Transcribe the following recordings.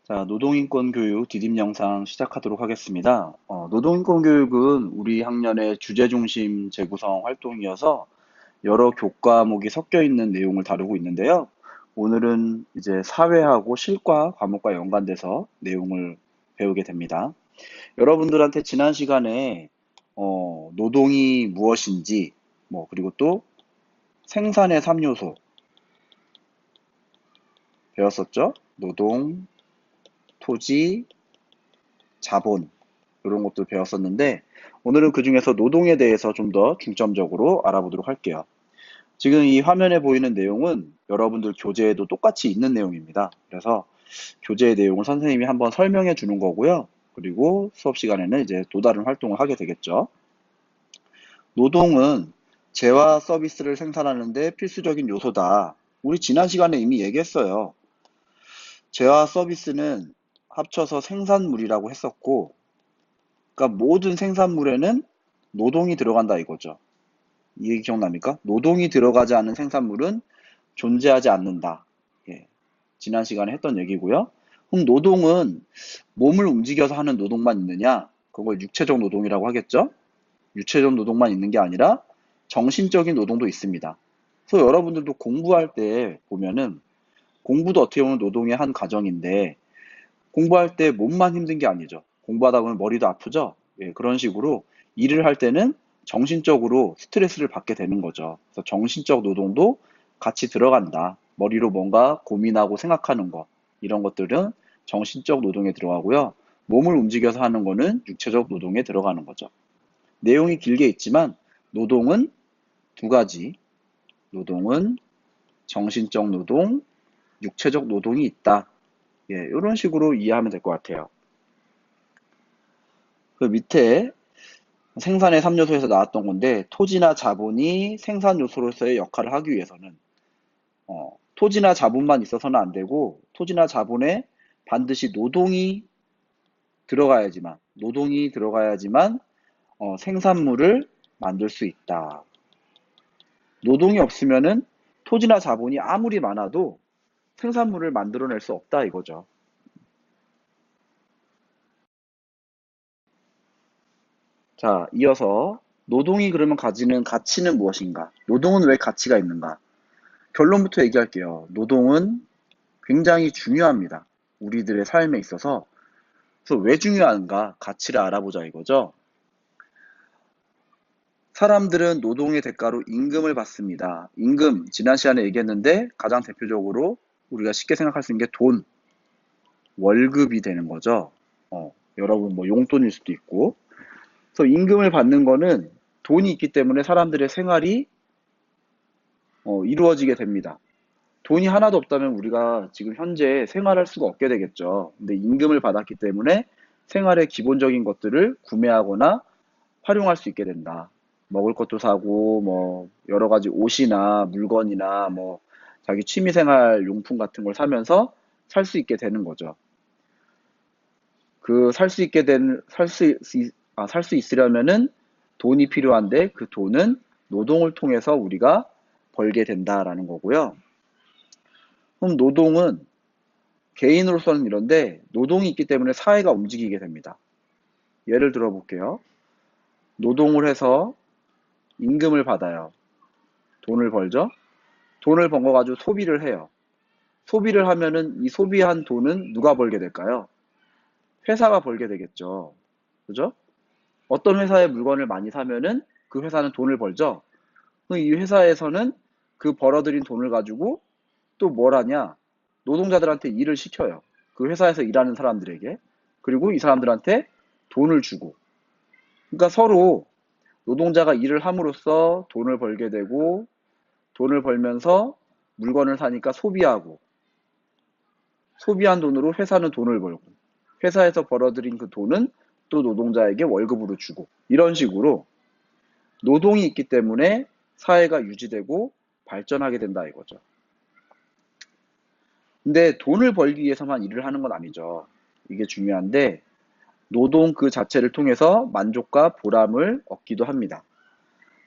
자, 노동인권 교육 디딤 영상 시작하도록 하겠습니다. 노동인권 교육은 우리 학년의 주제 중심 재구성 활동이어서 여러 교과목이 섞여 있는 내용을 다루고 있는데요. 오늘은 이제 사회하고 실과 과목과 연관돼서 내용을 배우게 됩니다. 여러분들한테 지난 시간에 노동이 무엇인지, 그리고 또 생산의 3요소 배웠었죠? 노동, 토지, 자본 이런 것도 배웠었는데 오늘은 그중에서 노동에 대해서 좀 더 중점적으로 알아보도록 할게요. 지금 이 화면에 보이는 내용은 여러분들 교재에도 똑같이 있는 내용입니다. 그래서 교재의 내용을 선생님이 한번 설명해 주는 거고요. 그리고 수업 시간에는 이제 또 다른 활동을 하게 되겠죠. 노동은 재화 서비스를 생산하는 데 필수적인 요소다. 우리 지난 시간에 이미 얘기했어요. 재화 서비스는 합쳐서 생산물이라고 했었고, 그러니까 모든 생산물에는 노동이 들어간다 이거죠. 이 얘기 기억납니까? 노동이 들어가지 않은 생산물은 존재하지 않는다. 예, 지난 시간에 했던 얘기고요. 그럼 노동은 몸을 움직여서 하는 노동만 있느냐? 그걸 육체적 노동이라고 하겠죠? 육체적 노동만 있는 게 아니라 정신적인 노동도 있습니다. 그래서 여러분들도 공부할 때 보면은 공부도 어떻게 보면 노동의 한 과정인데 공부할 때 몸만 힘든 게 아니죠. 공부하다 보면 머리도 아프죠. 예, 그런 식으로 일을 할 때는 정신적으로 스트레스를 받게 되는 거죠. 그래서 정신적 노동도 같이 들어간다. 머리로 뭔가 고민하고 생각하는 거, 이런 것들은 정신적 노동에 들어가고요. 몸을 움직여서 하는 거는 육체적 노동에 들어가는 거죠. 내용이 길게 있지만 노동은 두 가지. 노동은 정신적 노동, 육체적 노동이 있다. 예, 이런 식으로 이해하면 될 것 같아요. 그 밑에 생산의 3요소에서 나왔던 건데 토지나 자본이 생산 요소로서의 역할을 하기 위해서는 토지나 자본만 있어서는 안 되고 토지나 자본에 반드시 노동이 들어가야지만 생산물을 만들 수 있다. 노동이 없으면은 토지나 자본이 아무리 많아도 생산물을 만들어낼 수 없다 이거죠. 자, 이어서 노동이 그러면 가지는 가치는 무엇인가? 노동은 왜 가치가 있는가? 결론부터 얘기할게요. 노동은 굉장히 중요합니다. 우리들의 삶에 있어서. 그래서 왜 중요한가? 가치를 알아보자 이거죠. 사람들은 노동의 대가로 임금을 받습니다. 임금, 지난 시간에 얘기했는데 가장 대표적으로 우리가 쉽게 생각할 수 있는 게 돈, 월급이 되는 거죠. 여러분 뭐 용돈일 수도 있고. 그래서 임금을 받는 거는 돈이 있기 때문에 사람들의 생활이 이루어지게 됩니다. 돈이 하나도 없다면 우리가 지금 현재 생활할 수가 없게 되겠죠. 근데 임금을 받았기 때문에 생활의 기본적인 것들을 구매하거나 활용할 수 있게 된다. 먹을 것도 사고, 뭐, 여러 가지 옷이나 물건이나 뭐, 자기 취미생활 용품 같은 걸 사면서 살 수 있게 되는 거죠. 그 살 수 있게 된, 살 수 있으려면은 돈이 필요한데 그 돈은 노동을 통해서 우리가 벌게 된다라는 거고요. 그럼 노동은 개인으로서는 이런데 노동이 있기 때문에 사회가 움직이게 됩니다. 예를 들어 볼게요. 노동을 해서 임금을 받아요. 돈을 벌죠. 돈을 번 거 가지고 소비를 해요. 소비를 하면은 이 소비한 돈은 누가 벌게 될까요? 회사가 벌게 되겠죠. 그죠? 어떤 회사의 물건을 많이 사면은 그 회사는 돈을 벌죠. 그럼 이 회사에서는 그 벌어들인 돈을 가지고 또 뭘 하냐? 노동자들한테 일을 시켜요. 그 회사에서 일하는 사람들에게. 그리고 이 사람들한테 돈을 주고. 그러니까 서로 노동자가 일을 함으로써 돈을 벌게 되고 돈을 벌면서 물건을 사니까 소비하고 소비한 돈으로 회사는 돈을 벌고 회사에서 벌어들인 그 돈은 또 노동자에게 월급으로 주고 이런 식으로 노동이 있기 때문에 사회가 유지되고 발전하게 된다 이거죠. 근데 돈을 벌기 위해서만 일을 하는 건 아니죠. 이게 중요한데 노동 그 자체를 통해서 만족과 보람을 얻기도 합니다.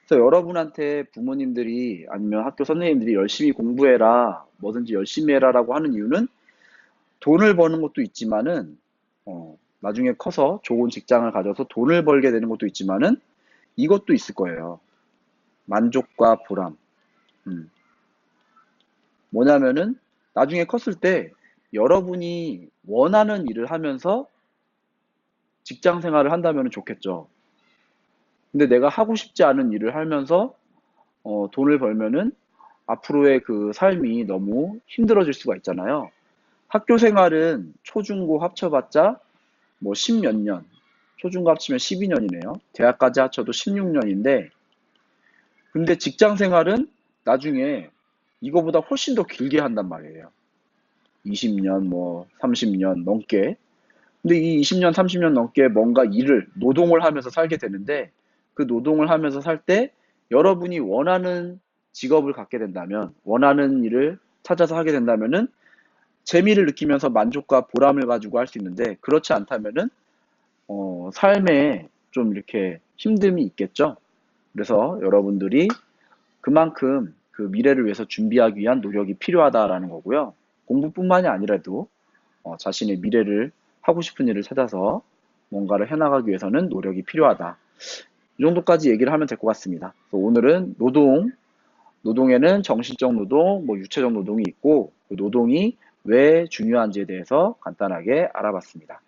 그래서 여러분한테 부모님들이 아니면 학교 선생님들이 열심히 공부해라, 뭐든지 열심히 해라라고 하는 이유는 돈을 버는 것도 있지만은, 나중에 커서 좋은 직장을 가져서 돈을 벌게 되는 것도 있지만은, 이것도 있을 거예요. 만족과 보람. 음. 뭐냐면은, 나중에 컸을 때 여러분이 원하는 일을 하면서 직장 생활을 한다면 좋겠죠. 근데 내가 하고 싶지 않은 일을 하면서 돈을 벌면은 앞으로의 그 삶이 너무 힘들어질 수가 있잖아요. 학교 생활은 초중고 합쳐봤자 뭐 십몇 년, 초중고 합치면 12년이네요. 대학까지 합쳐도 16년인데, 근데 직장 생활은 나중에 이거보다 훨씬 더 길게 한단 말이에요. 20년, 뭐 30년 넘게. 근데 이 20년, 30년 넘게 뭔가 일을, 노동을 하면서 살게 되는데, 그 노동을 하면서 살 때 여러분이 원하는 직업을 갖게 된다면, 원하는 일을 찾아서 하게 된다면은 재미를 느끼면서 만족과 보람을 가지고 할 수 있는데, 그렇지 않다면은 삶에 좀 이렇게 힘듦이 있겠죠. 그래서 여러분들이 그만큼 그 미래를 위해서 준비하기 위한 노력이 필요하다라는 거고요. 공부뿐만이 아니라도 자신의 미래를 하고 싶은 일을 찾아서 뭔가를 해나가기 위해서는 노력이 필요하다. 이 정도까지 얘기를 하면 될 것 같습니다. 그래서 오늘은 노동에는 정신적 노동, 뭐 육체적 노동이 있고 그 노동이 왜 중요한지에 대해서 간단하게 알아봤습니다.